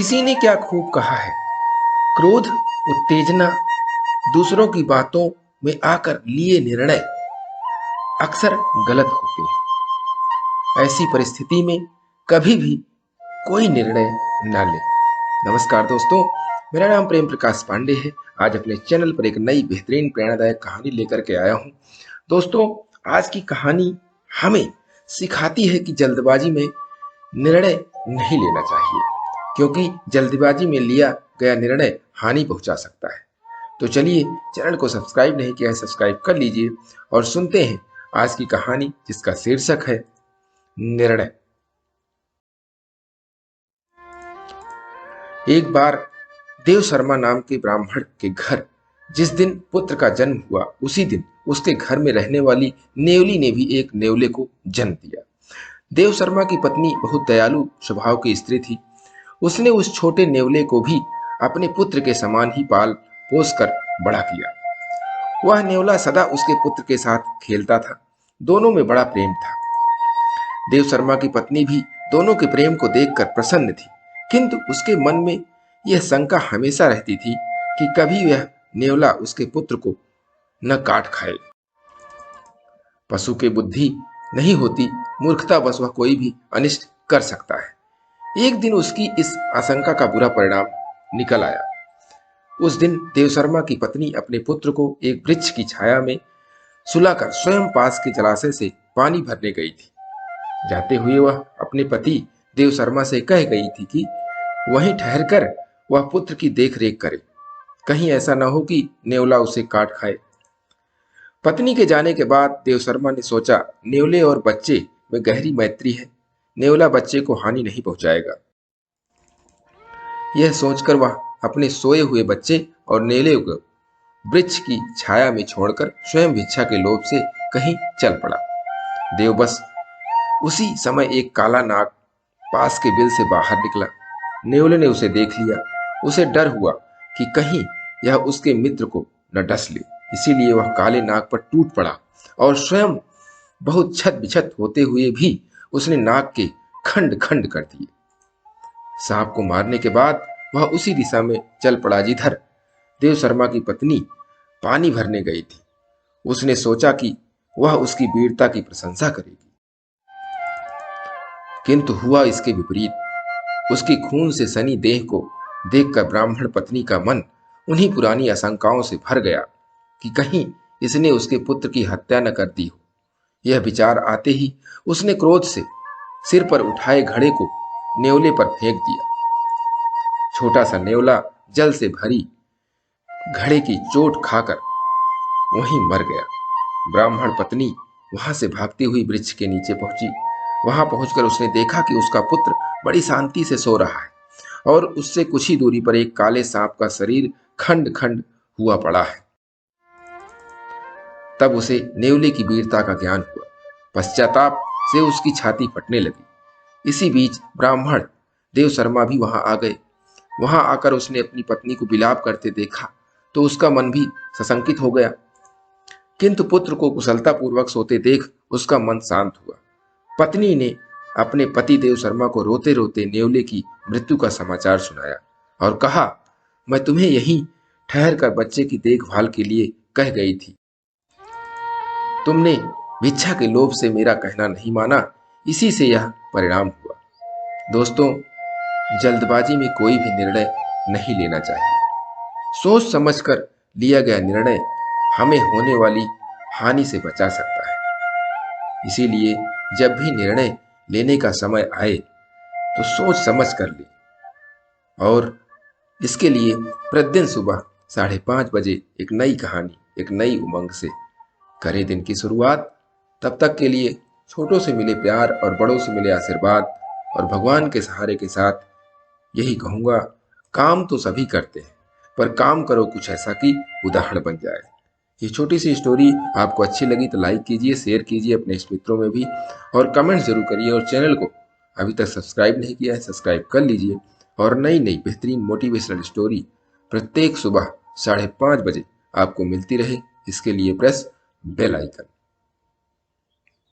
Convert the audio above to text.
किसी ने क्या खूब कहा है, क्रोध, उत्तेजना, दूसरों की बातों में आकर लिए निर्णय अक्सर गलत होते हैं। ऐसी परिस्थिति में कभी भी कोई निर्णय न ले। नमस्कार दोस्तों, मेरा नाम प्रेम प्रकाश पांडे है। आज अपने चैनल पर एक नई बेहतरीन प्रेरणादायक कहानी लेकर के आया हूं। दोस्तों, आज की कहानी हमें सिखाती है कि जल्दबाजी में निर्णय नहीं लेना चाहिए, क्योंकि जल्दबाजी में लिया गया निर्णय हानि पहुंचा सकता है। तो चलिए, चैनल को सब्सक्राइब नहीं किया है, सब्सक्राइब कर लीजिए और सुनते हैं आज की कहानी, जिसका शीर्षक है निर्णय। एक बार देव शर्मा नाम के ब्राह्मण के घर जिस दिन पुत्र का जन्म हुआ, उसी दिन उसके घर में रहने वाली नेवली ने भी एक नेवले को जन्म दिया। देव शर्मा की पत्नी बहुत दयालु स्वभाव की स्त्री थी। उसने उस छोटे नेवले को भी अपने पुत्र के समान ही पाल पोस कर बड़ा किया। वह नेवला सदा उसके पुत्र के साथ खेलता था। दोनों में बड़ा प्रेम था। देव शर्मा की पत्नी भी दोनों के प्रेम को देखकर प्रसन्न थी, किंतु उसके मन में यह शंका हमेशा रहती थी कि कभी वह नेवला उसके पुत्र को न काट खाए। पशु के बुद्धि नहीं होती, मूर्खतावश वह कोई भी अनिष्ट कर सकता है। एक दिन उसकी इस आशंका का बुरा परिणाम निकल आया। उस दिन देव शर्मा की पत्नी अपने पुत्र को एक वृक्ष की छाया में सुलाकर स्वयं पास के जलाशय से पानी भरने गई थी। जाते हुए वह अपने पति देव शर्मा से कह गई थी कि वहीं ठहरकर वह पुत्र की देखरेख करे, कहीं ऐसा न हो कि नेवला उसे काट खाए। पत्नी के जाने के बाद देव शर्मा ने सोचा, नेवले और बच्चे में गहरी मैत्री है, नेवला बच्चे को हानि नहीं पहुंचाएगा। यह सोचकर वह अपने सोए हुए बच्चे और नेवले को वृक्ष की छाया में छोड़कर स्वयं भिक्षा के लोभ से कहीं चल पड़ा। देव बस उसी समय एक काला नाग पास के बिल से बाहर निकला। नेवले ने उसे देख लिया। उसे डर हुआ कि कहीं यह उसके मित्र को न डस ले, इसीलिए वह काले नाग पर टूट पड़ा और स्वयं बहुत छत बिछत होते हुए भी उसने नाग के खंड खंड कर दिए। सांप को मारने के बाद वह उसी दिशा में चल पड़ा जिधर देव शर्मा की पत्नी पानी भरने गई थी। उसने सोचा कि वह उसकी वीरता की प्रशंसा करेगी, किंतु हुआ इसके विपरीत। उसकी खून से सनी देह को देखकर ब्राह्मण पत्नी का मन उन्हीं पुरानी आशंकाओं से भर गया कि कहीं इसने उसके पुत्र की हत्या न कर दी हो। यह विचार आते ही उसने क्रोध से सिर पर उठाए घड़े को नेवले पर फेंक दिया। छोटा सा नेवला जल से भरी घड़े की चोट खाकर वहीं मर गया। ब्राह्मण पत्नी वहां से भागती हुई वृक्ष के नीचे पहुंची। वहां पहुंचकर उसने देखा कि उसका पुत्र बड़ी शांति से सो रहा है और उससे कुछ ही दूरी पर एक काले सांप का शरीर खंड खंड हुआ पड़ा है। तब उसे नेवले की वीरता का ज्ञान हुआ। पश्चाताप से उसकी छाती फटने लगी। इसी बीच ब्राह्मण देव शर्मा भी वहां आ गए। वहां आकर उसने अपनी पत्नी को विलाप करते देखा तो उसका मन भी सशंकित हो गया, किंतु पुत्र को कुशलता पूर्वक सोते देख उसका मन शांत हुआ। पत्नी ने अपने पति देव शर्मा को रोते रोते नेवले की मृत्यु का समाचार सुनाया और कहा, मैं तुम्हें यहीं ठहर कर बच्चे की देखभाल के लिए कह गई थी। तुमने भिक्षा के लोभ से मेरा कहना नहीं माना, इसी से यह परिणाम हुआ। दोस्तों, जल्दबाजी में कोई भी निर्णय नहीं लेना चाहिए। सोच समझकर लिया गया निर्णय हमें होने वाली हानि से बचा सकता है। इसीलिए जब भी निर्णय लेने का समय आए तो सोच समझ कर ले, और इसके लिए प्रतिदिन सुबह 5:30 बजे एक नई कहानी, एक नई उमंग से करें दिन की शुरुआत। तब तक के लिए छोटों से मिले प्यार और बड़ों से मिले आशीर्वाद और भगवान के सहारे के साथ यही कहूँगा, काम तो सभी करते हैं, पर काम करो कुछ ऐसा कि उदाहरण बन जाए। ये छोटी सी स्टोरी आपको अच्छी लगी तो लाइक कीजिए, शेयर कीजिए अपने मित्रों में भी, और कमेंट जरूर करिए। और चैनल को अभी तक सब्सक्राइब नहीं किया है, सब्सक्राइब कर लीजिए। और नई नई बेहतरीन मोटिवेशनल स्टोरी प्रत्येक सुबह 5:30 बजे आपको मिलती रहे, इसके लिए प्रेस बेल आइकन।